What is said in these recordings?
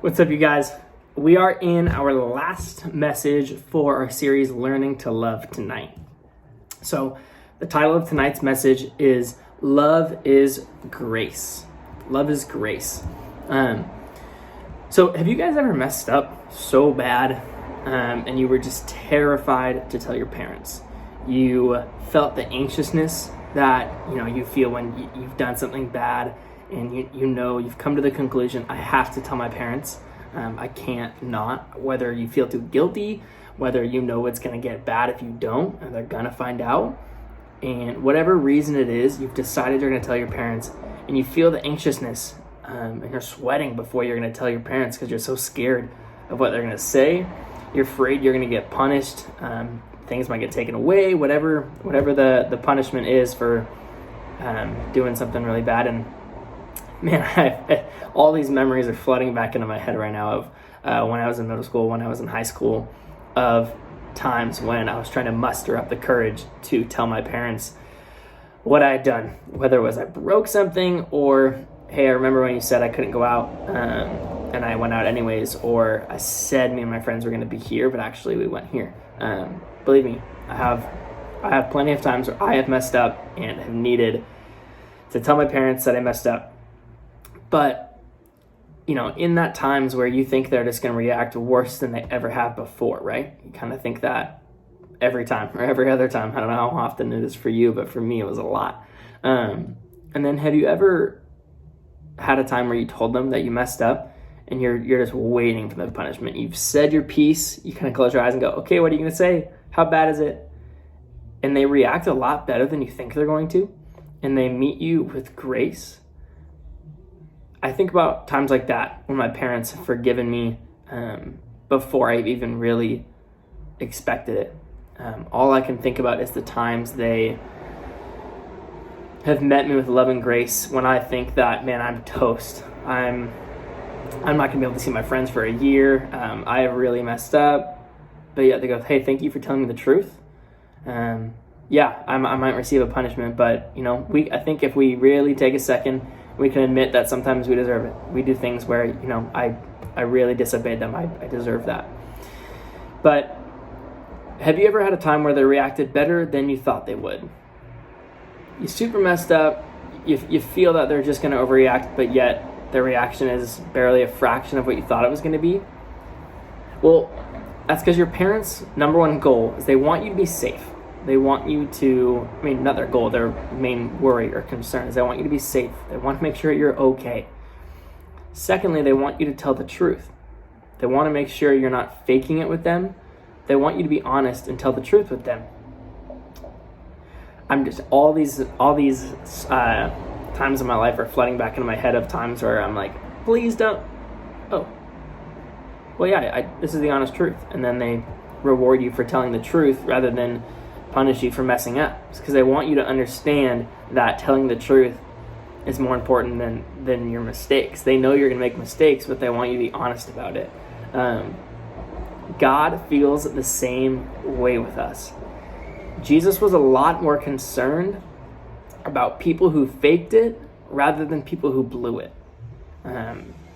What's up, you guys? We are in our last message for our series, Learning to Love Tonight. So the title of tonight's message is Love is Grace. Love is grace. So have you guys ever messed up so bad and you were just terrified to tell your parents? You felt the anxiousness that you feel when you've done something bad, and you've come to the conclusion, I have to tell my parents. I can't not. Whether you feel too guilty, whether you know it's going to get bad if you don't, and they're going to find out. And whatever reason it is, you've decided you're going to tell your parents, and you feel the anxiousness, and you're sweating before you're going to tell your parents because you're so scared of what they're going to say. You're afraid you're going to get punished. Things might get taken away, whatever the punishment is for doing something really bad. And man, all these memories are flooding back into my head right now of when I was in middle school, when I was in high school, of times when I was trying to muster up the courage to tell my parents what I had done, whether it was I broke something, or, hey, I remember when you said I couldn't go out, and I went out anyways, or I said me and my friends were going to be here, but actually we went here. Believe me, I have plenty of times where I have messed up and have needed to tell my parents that I messed up. But, in that times where you think they're just going to react worse than they ever have before, right? You kind of think that every time or every other time. I don't know how often it is for you, but for me, it was a lot. And then have you ever had a time where you told them that you messed up and you're just waiting for the punishment? You've said your piece, you kind of close your eyes and go, okay, what are you going to say? How bad is it? And they react a lot better than you think they're going to. And they meet you with grace. I think about times like that when my parents have forgiven me before I even really expected it. All I can think about is the times they have met me with love and grace when I think that, man, I'm toast. I'm not going to be able to see my friends for a year. I have really messed up. But yet they go, hey, thank you for telling me the truth. Yeah, I might receive a punishment, but, I think if we really take a second, we can admit that sometimes we deserve it. We do things where, I really disobeyed them. I deserve that. But have you ever had a time where they reacted better than you thought they would? You super messed up. You feel that they're just going to overreact, but yet their reaction is barely a fraction of what you thought it was going to be. Well, that's because your parents' number one goal is they want you to be safe. They want you to, not their goal, their main worry or concern is they want you to be safe. They want to make sure you're okay. Secondly, they want you to tell the truth. They want to make sure you're not faking it with them. They want you to be honest and tell the truth with them. All these times in my life are flooding back into my head of times where I'm like, please don't. Oh, well, yeah, this is the honest truth. And then they reward you for telling the truth rather than punish you for messing up. It's because they want you to understand that telling the truth is more important than your mistakes. They know you're going to make mistakes, but they want you to be honest about it. God feels the same way with us. Jesus was a lot more concerned about people who faked it rather than people who blew it.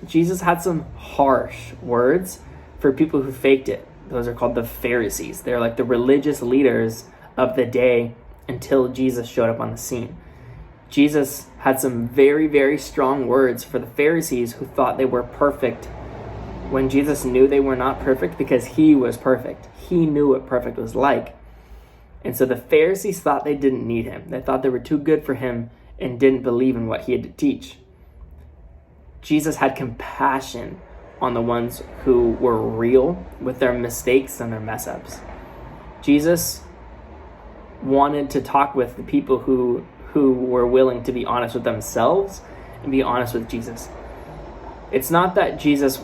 Jesus had some harsh words for people who faked it. Those are called the Pharisees. They're like the religious leaders of the day until Jesus showed up on the scene. Jesus had some very, very strong words for the Pharisees who thought they were perfect when Jesus knew they were not perfect because he was perfect. He knew what perfect was like. And so the Pharisees thought they didn't need him. They thought they were too good for him and didn't believe in what he had to teach. Jesus had compassion on the ones who were real with their mistakes and their mess-ups. Jesus wanted to talk with the people who were willing to be honest with themselves and be honest with Jesus. It's not that Jesus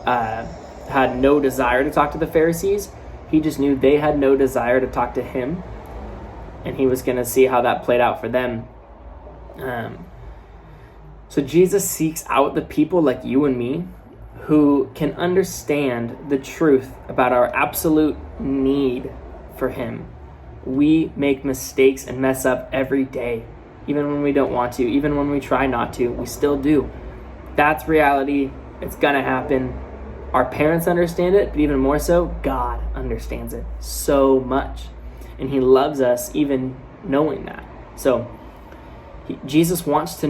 had no desire to talk to the Pharisees. He just knew they had no desire to talk to him, and he was going to see how that played out for them. So Jesus seeks out the people like you and me who can understand the truth about our absolute need for him. We make mistakes and mess up every day, even when we don't want to, even when we try not to, we still do. That's reality. It's gonna happen. Our parents understand it, but even more so, God understands it so much. And he loves us even knowing that. So Jesus wants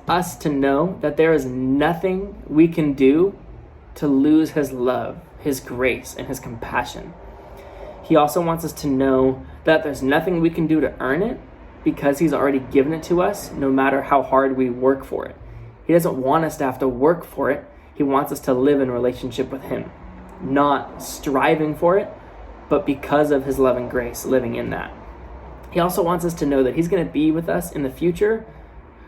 us to know that there is nothing we can do to lose his love, his grace, and his compassion. He also wants us to know that there's nothing we can do to earn it, because he's already given it to us, no matter how hard we work for it. He doesn't want us to have to work for it. He wants us to live in relationship with him, not striving for it, but because of his love and grace, living in that. He also wants us to know that he's going to be with us in the future,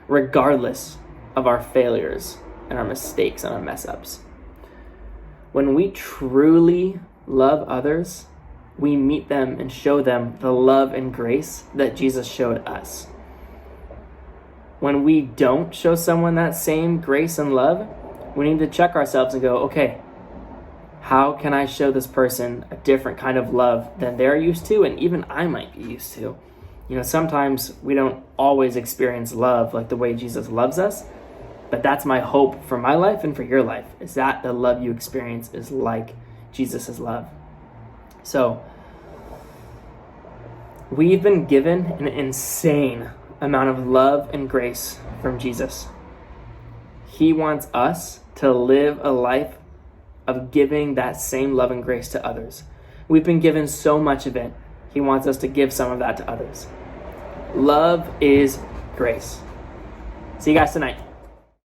regardless of our failures and our mistakes and our mess-ups. When we truly love others, we meet them and show them the love and grace that Jesus showed us. When we don't show someone that same grace and love, we need to check ourselves and go, okay, how can I show this person a different kind of love than they're used to, and even I might be used to? Sometimes we don't always experience love like the way Jesus loves us, but that's my hope for my life and for your life, is that the love you experience is like Jesus' love. So, we've been given an insane amount of love and grace from Jesus. He wants us to live a life of giving that same love and grace to others. We've been given so much of it. He wants us to give some of that to others. Love is grace. See you guys tonight.